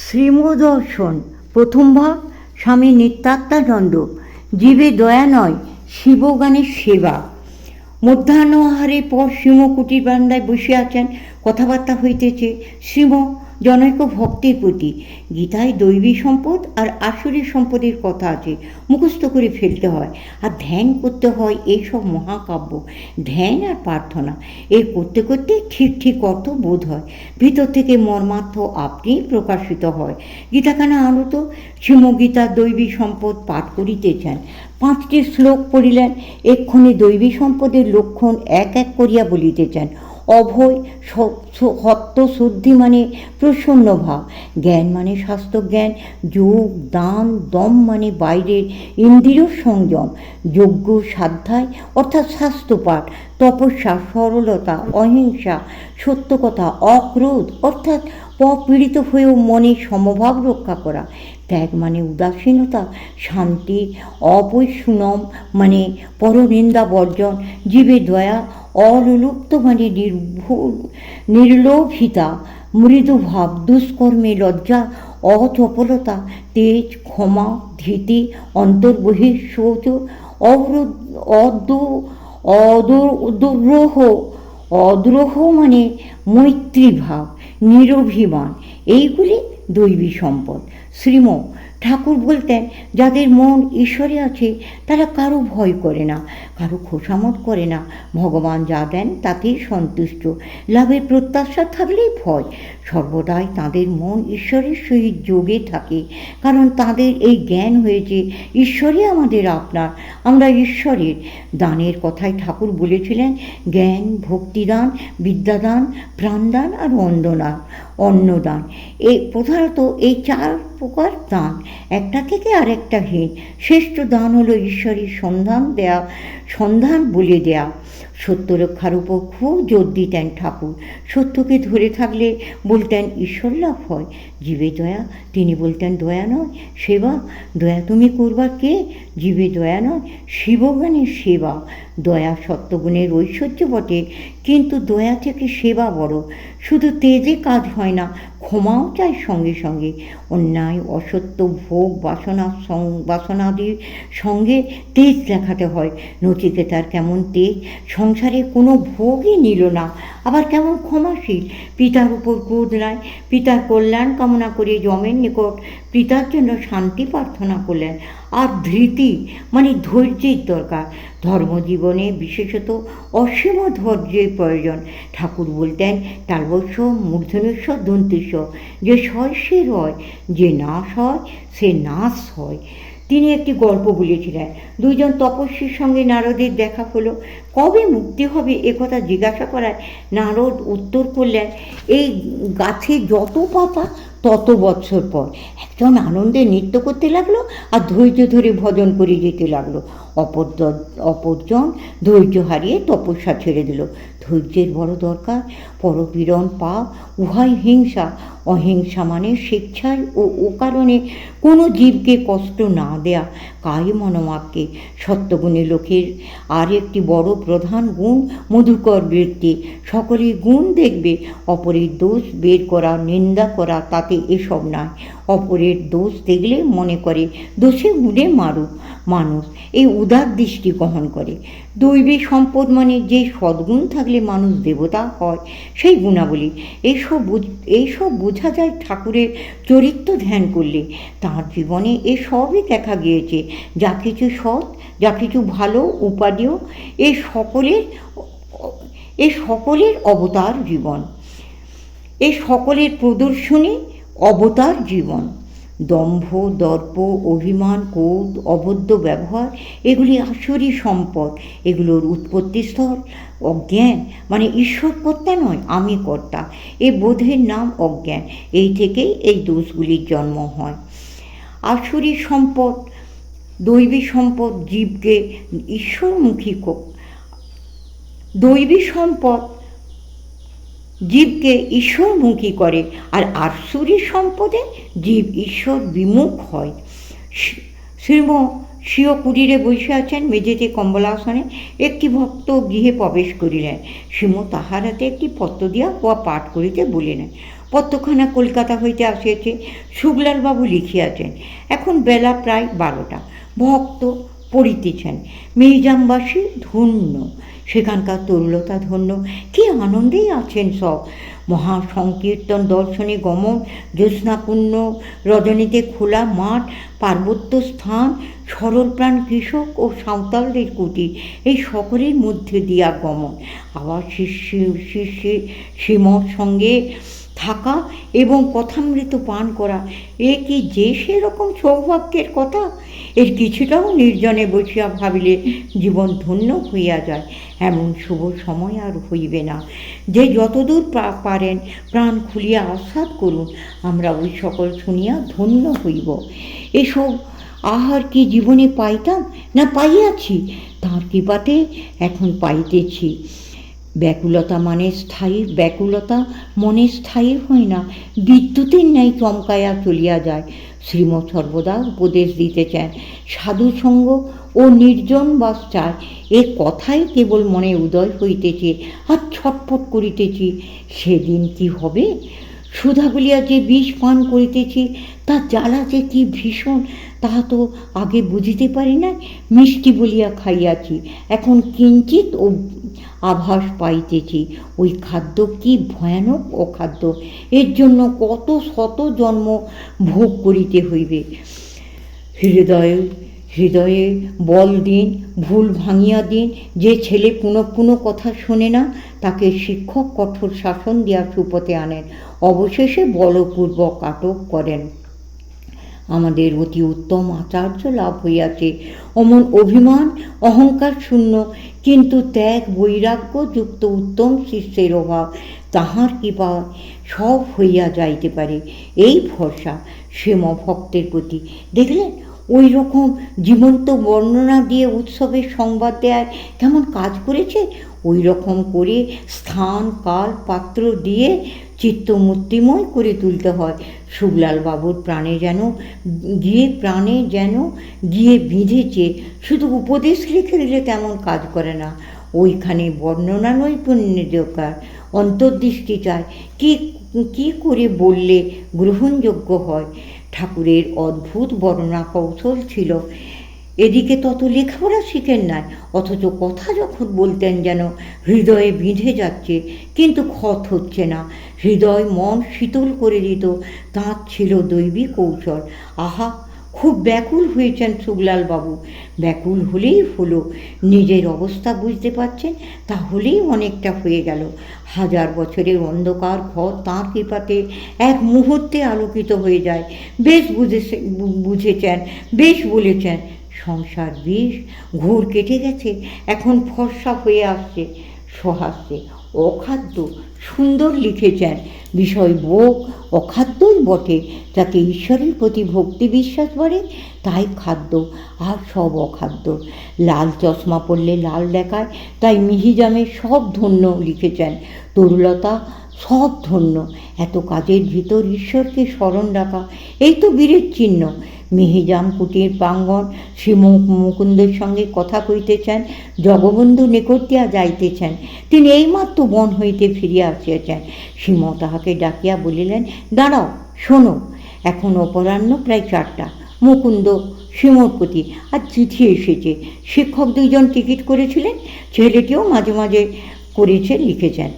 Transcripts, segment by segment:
শ্রীমদর্শন প্রথম ভাগ। স্বামী নিত্যাত্মানন্দ। জীবে দয়া নয়, শিবগানের সেবা। মধ্যাহ্নাহারের পর শ্রীমকুটির বারান্দায় বসে আছেন, কথাবার্তা হইতেছে শ্রীম জনৈক ভক্তের প্রতি। গীতায় দৈবী সম্পদ আর আসুরি সম্পদের কথা আছে, মুখস্থ করে ফেলতে হয় আর ধ্যান করতে হয়। এইসব মহাকাব্য ধ্যান আর প্রার্থনা এই করতে করতে ঠিক ঠিক অর্থ বোধ হয়, ভিতর থেকে মর্মার্থ আপনিই প্রকাশিত হয়। গীতাখানা আনত শ্রীমগীতার দৈবী সম্পদ পাঠ করিতেছেন। 5টি শ্লোক পড়িলেন। এক্ষণে দৈবী সম্পদের লক্ষণ এক এক করিয়া বলিতেছেন। অভয় সত্য শুদ্ধি মানে প্রসন্ন ভাব, জ্ঞান মানে স্বাস্থ্যজ্ঞান, যোগ দান দম মানে বাইরের ইন্দ্রিয় সংযম, যজ্ঞ স্বাধ্যায় অর্থাৎ স্বাস্থ্যপাঠ, তপস্যা সরলতা, অহিংসা সত্যকথা, অক্রোধ অর্থাৎ পীড়িত হয়েও মনে সমভাব রক্ষা করা, ত্যাগ মানে উদাসীনতা, শান্তি, অপৈশুনম মানে পরনিন্দা বর্জন, জীবে দয়া, অলুপ্ত মানে নির্লোভিতা, মৃদুভাব, দুষ্কর্মে লজ্জা, অচপলতা, তেজ, ক্ষমা, ধীতি, অন্তর্বহিঃ শৌচ, অদ্রোহ মানে মৈত্রীভাব, নিরভিমান, এইগুলি দৈবী সম্পদ। শ্রীম ঠাকুর বলতেন, যাদের মন ঈশ্বরে আছে তারা কারো ভয় করে না, কারো খোসামত করে না, ভগবান যা দেন তাতেই সন্তুষ্ট, লাভের প্রত্যাশা থাকলেই ভয়। সর্বদাই তাদের মন ঈশ্বরের সহিত যোগে থাকে, কারণ তাদের এই জ্ঞান হয়েছে ঈশ্বরই আমাদের আপনার, আমরা ঈশ্বরের। দানের কথাই ঠাকুর বলেছিলেন, জ্ঞান, ভক্তিদান, বিদ্যাদান, প্রাণদান আর অন্নদান। এই প্রধানত এই 4 প্রকার দান, একটা থেকে আরেকটা হীন। শ্রেষ্ঠ দান হলো ঈশ্বরের সন্ধান বলে দেয়া। সত্য রক্ষার উপর খুব জোর দিতেন ঠাকুর। সত্যকে ধরে থাকলে বলতেন ঈশ্বর লাভ হয়। জীবে দয়া, তিনি বলতেন দয়া নয় সেবা। দয়া তুমি করবার কে? জীবে দয়া নয়, শিবগানের সেবা। দয়া সত্যগুণের ঐশ্বর্য বটে, কিন্তু দয়া থেকে সেবা বড়। শুধু তেজে কাজ হয় না, ক্ষমাও চাই সঙ্গে সঙ্গে। অন্যায় অসত্য ভোগ বাসনাদির সঙ্গে তেজ দেখাতে হয়। নচিকেতার কেমন তেজ, সংসারে কোনো ভোগই নিল না, আবার কেমন ক্ষমাশীল। পিতার উপর ক্রোধ নাই, পিতার কল্যাণ কামনা করে যমের নিকট পিতার জন্য শান্তি প্রার্থনা করলেন। আর ধৃতি মানে ধৈর্যের দরকার। ধর্মজীবনে বিশেষত অসীম ধৈর্যের প্রয়োজন। ঠাকুর বলতেন, তালবস্য মূর্ধন্যস্ব দন্তেস্ব, যে সয় সে রয়, যে নাশ হয় সে নাশ হয়। তিনি একটি গল্প বলেছিলেন। 2 জন তপস্বীর সঙ্গে নারদের দেখা হলো। কবে মুক্তি হবে একথা জিজ্ঞাসা করায় নারদ উত্তর করলেন, এই গাছে যত পাতা তত বৎসর পর। একজন আনন্দে নৃত্য করতে লাগলো আর ধৈর্য ধরে ভজন করে যেতে লাগলো। অপরজন ধৈর্য হারিয়ে তপস্যা ছেড়ে দিল। ধৈর্যের বড় দরকার। পরপীড়ন পাপ, উভয় হিংসা। অহিংসা মানে স্বেচ্ছায় ও কারণে কোনো জীবকে কষ্ট না দেয়া, কায় মনোমাপকে। সত্যগুণী লোকের আর একটি বড় প্রধান গুণ মধুকর বৃত্তি। সকলে গুণ দেখবে, অপরের দোষ বের করা, নিন্দা করা, তাতে এসব নয়। অপরের দোষ দেখলে মনে করে দোষে উড়ে মারুক মানুষ, এই উদার দৃষ্টি গ্রহণ করে। দৈবী সম্পদ মানে যে সদ্গুণ থাকলে মানুষ দেবতা হয়, সেই গুণাবলী। এইসব বোঝা যায় ঠাকুরের চরিত্র ধ্যান করলে। তাঁর জীবনে এসবই দেখা গিয়েছে। যা কিছু সৎ, যা কিছু ভালো, উপাদেয়, এ সকলের অবতার জীবন, এ সকলের প্রদর্শনী অবতার জীবন। দম্ভ, দর্প, অভিমান, ক্রোধ, অবৈধ ব্যবহার এগুলি আসুরি সম্পদ। এগুলোর উৎপত্তিস্থল অজ্ঞান, মানে ঈশ্বর কর্তা নয়, আমি কর্তা, এ বোধের নাম অজ্ঞান। এই থেকেই এই দোষগুলির জন্ম হয়। আসুরি সম্পদ, দৈবী সম্পদ জীবকে ঈশ্বরমুখী দৈবী সম্পদ জীবকে ঈশ্বরমুখী করে, আর আসুরি সম্পদে জীব ঈশ্বর বিমুখ হয়। স্বীয় কুটিরে বসে আছেন, মেঝেতে কম্বলাসনে। একটি ভক্ত গৃহে প্রবেশ করিলেন। শ্রীম তাহার হাতে একটি পত্র দিয়া উহা পাঠ করিতে বলিলেন। পত্রখানা কলকাতা হইতে আসিয়াছে। শুকলালবাবু লিখিয়াছেন, এখন বেলা প্রায় 12টা। ভক্ত পড়িতেছেন। মিহিজামবাসী ধন্য, সেখানকার তরুলতা ধন্য, কি আনন্দেই আছেন সব। মহাসংকীর্তন দর্শনে গমন, জ্যোৎস্নাপূর্ণ রজনীতে খোলা মাঠ, পার্বত্য স্থান, সরলপ্রাণ কৃষক ও সাঁওতালদের কুটির, এই সকলের মধ্যে দিয়া গমন। আবার শিষ্যে শ্রীমর সঙ্গে থাকা এবং কথামৃত পান করা, এ কি যে সেরকম সৌভাগ্যের কথা! এর কিছুটাও নির্জনে বসিয়া ভাবিলে জীবন ধন্য হইয়া যায়। এমন শুভ সময় আর হইবে না। যে যতদূর পারেন প্রাণ খুলিয়া আস্বাদ করুন, আমরা ওই সকল শুনিয়া ধন্য হইব। এসব আহার কি জীবনে পাইতাম না পাইয়াছি? তাঁর কৃপাতে এখন পাইতেছি। ব্যাকুলতা মানে স্থায়ী ব্যাকুলতা মনে স্থায়ী হয় না, বিদ্যুতের ন্যায় চমকাইয়া চলিয়া যায়। শ্রীমৎ সর্বদা উপদেশ দিতেছেন, সাধুসঙ্গ ও নির্জন বাস চায়। এ কথাই কেবল মনে উদয় হইতেছে আর ছটফট করিতেছি, সেদিন কি হবে? সুধা বলিয়া যে বিষ পান করিতেছি, তার জ্বালা যে কি ভীষণ, তাহা তো আগে বুঝিতে পারি না। মিষ্টি বলিয়া খাইয়াছি, এখন কিঞ্চিত ও আভাস পাইতেছি। ওই খাদ্য কি ভয়ানক অখাদ্য! এর জন্য কত শত জন্ম ভোগ করিতে হইবে। হৃদয়ে বল দিন, ভুল ভাঙিয়া দিন। যে ছেলে পুনঃ পুনঃ কথা শোনে না, তাকে শিক্ষক কঠোর শাসন দিয়া সুপথে আনেন, অবশেষে বলপূর্বক আটক করেন। আমাদের অতি উত্তম আচার্য লাভ হইয়াছে। অমন অভিমান অহংকার শূন্য কিন্তু ত্যাগ বৈরাগ্য যুক্ত উত্তম শিষ্যের অভাব, তাহার কৃপা সব হইয়া যাইতে পারে, এই ভরসা শ্রীম ভক্তের প্রতি। দেখলেন ওই রকম জীবন্ত বর্ণনা দিয়ে উৎসবের সংবাদ দেয় কেমন কাজ করেছে। ওই রকম করে স্থান কাল পাত্র দিয়ে চিত্তমূর্তিময় করে তুলতে হয়। শুকলালবাবুর প্রাণে যেন গিয়ে বিঁধেছে। শুধু উপদেশ লিখে দিলে তেমন কাজ করে না, ওইখানে বর্ণনা নৈপুণ্যের দরকার, অন্তর্দৃষ্টি চায়। কি করে বললে গ্রহণযোগ্য হয়। ঠাকুরের অদ্ভুত বর্ণনা কৌশল ছিল। এদিকে তত লেখাপড়া শিখেন নাই, অথচ কথা যখন বলতেন যেন হৃদয়ে বিঁধে যাচ্ছে, কিন্তু ক্ষত হচ্ছে না। হৃদয় মন শীতল করে দিত, তাঁর ছিল দৈবিক কৌশল। আহা, খুব ব্যাকুল হয়েছেন শুকলালবাবু। ব্যাকুল হলেই হলো, নিজের অবস্থা বুঝতে পারছেন, তাহলেই অনেকটা হয়ে গেল। 1000 বছরের অন্ধকার ঘর তাঁর কৃপাতে এক মুহূর্তে আলোকিত হয়ে যায়। বেশ বুঝেছেন, বেশ বলেছেন। সংসার বিষ ঘোর কেটে গেছে, এখন ফর্সা হয়ে আসছে, সহাস্যে। অখাদ্য সুন্দর লিখেছেন। বিষয় ভোগ অখাদ্যই বটে, যাতে ঈশ্বরের প্রতি ভক্তি বিশ্বাস বাড়ে তাই খাদ্য, আর সব অখাদ্য। লাল চশমা পরলে লাল দেখায়, তাই মিহিজামের সব ধন্য লিখেছেন। তরুলতা সব ধন্য। এত কাজের ভিতর ঈশ্বরকে স্মরণ রাখা, এই তো বীরের চিহ্ন। মিহিজাম কুটির প্রাঙ্গণ, শ্রী মুকুন্দের সঙ্গে কথা কইতেছেন, জগবন্ধু নিকট দিয়া যাইতেছেন। তিনি এইমাত্র বন হইতে ফিরিয়া আসিয়াছেন। শ্রীম তাহাকে ডাকিয়া বলিলেন, দাঁড়াও, শোনো। এখন অপরাহ্ন প্রায় 4টা। মুকুন্দ শ্রীমর প্রতি আর চিঠি এসেছে। শিক্ষক 2জন টিকিট করেছিলেন, ছেলেটিও মাঝে মাঝে করেছে, লিখেছেন।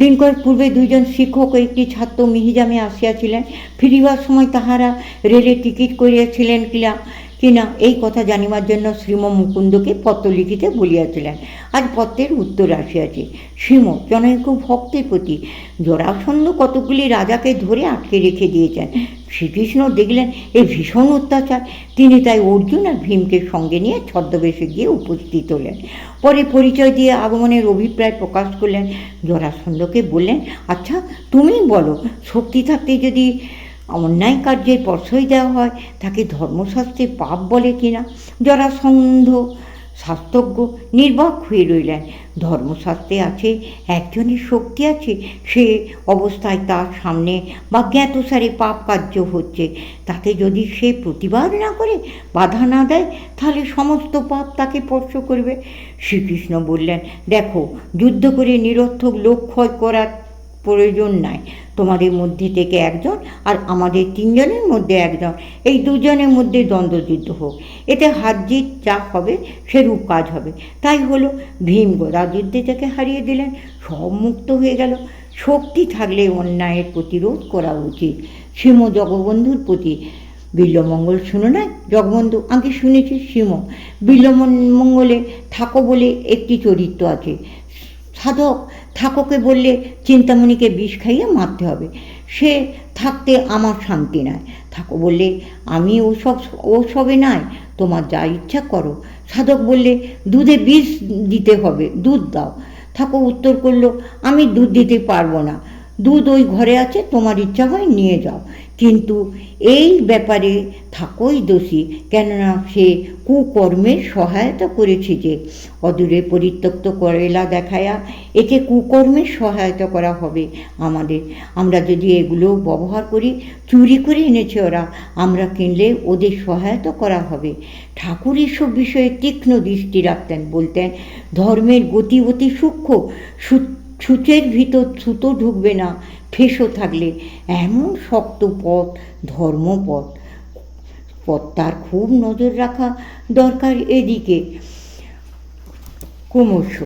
দিন কয়েক পূর্বে 2জন শিক্ষক ও একটি ছাত্র মিহিজামে আসিয়াছিলেন। ফিরিবার সময় তাহারা রেলে টিকিট করিয়াছিলেন কিনা এই কথা জানিবার জন্য শ্রীম মুকুন্দকে পত্র লিখিতে বলিয়াছিলেন। আজ পত্রের উত্তর আসিয়াছে। শ্রীম জনৈক ভক্তের প্রতি। জরাসন্ধ কতগুলি রাজাকে ধরে আটকে রেখে দিয়েছেন। শ্রীকৃষ্ণ দেখলেন এ ভীষণ অত্যাচার, তিনি তাই অর্জুন আর ভীমকে সঙ্গে নিয়ে ছদ্মবেশে গিয়ে উপস্থিত হলেন। পরে পরিচয় দিয়ে আগমনের অভিপ্রায় প্রকাশ করলেন। জরাসন্ধকে বললেন, আচ্ছা তুমি বলো, শক্তি থাকতে যদি অন্যায় কার্যের প্রশ্রয় দেওয়া হয়, তাকে ধর্মশাস্ত্রে পাপ বলে কিনা? জরাসন্ধ শাস্ত্রজ্ঞ নির্বাক হয়ে রইলেন। ধর্মশাস্ত্রে আছে একজনের শক্তি আছে, সে অবস্থায় তার সামনে বা জ্ঞাতসারে পাপ কার্য হচ্ছে, তাতে যদি সে প্রতিবাদ না করে, বাধা না দেয়, তাহলে সমস্ত পাপ তাকে স্পর্শ করবে। শ্রীকৃষ্ণ বললেন, দেখো, যুদ্ধ করে নিরর্থক লোক ক্ষয় করার প্রয়োজন নাই। তোমাদের মধ্যে থেকে একজন আর আমাদের তিনজনের মধ্যে একজন, এই দুজনের মধ্যে দ্বন্দ্বযুদ্ধ হোক, এতে হার জিত যা হবে সেরূপ কাজ হবে। তাই হলো, ভীম গদা যুদ্ধে থেকে হারিয়ে দিলেন, সব মুক্ত হয়ে গেল। শক্তি থাকলে অন্যায়ের প্রতিরোধ করা উচিত। শ্রীম জগবন্ধুর প্রতি বিল্বমঙ্গল শুনো না জগবন্ধু? আগে শুনেছি শ্রীম বিল্বমঙ্গলে থাকো বলে একটি চরিত্র আছে। সাধক থাকোকে বললে চিন্তামণিকে বিষ খাইয়ে মারতে হবে, সে থাকতে আমার শান্তি নাই। থাকো বললে আমি ওসবে নাই, তোমার যা ইচ্ছা করো। সাধক বললে দুধে বিষ দিতে হবে, দুধ দাও। থাকো উত্তর করলো, আমি দুধ দিতে পারবো না, দুধ ওই ঘরে আছে, তোমার ইচ্ছা হয় নিয়ে যাও। কিন্তু এই ব্যাপারে থাকোই দোষী, কেননা সে কুকর্মের সহায়তা করেছে। যে অদূরে পরিত্যক্ত করেলা দেখায়া একে কুকর্মের সহায়তা করা হবে আমাদের। আমরা যদি এগুলো ব্যবহার করি, চুরি করে এনেছে ওরা, আমরা কিনলে ওদের সহায়তা করা হবে। ঠাকুর এসব বিষয়ে তীক্ষ্ণ দৃষ্টি রাখতেন, বলতেন ধর্মের গতি অতি সূক্ষ্ম, সূচের ভিতর সুতো ঢুকবে না, ফেঁসো থাকলে এমন শক্ত পথ ধর্মপথ। তার খুব নজর রাখা দরকার এদিকে ক্রমশ।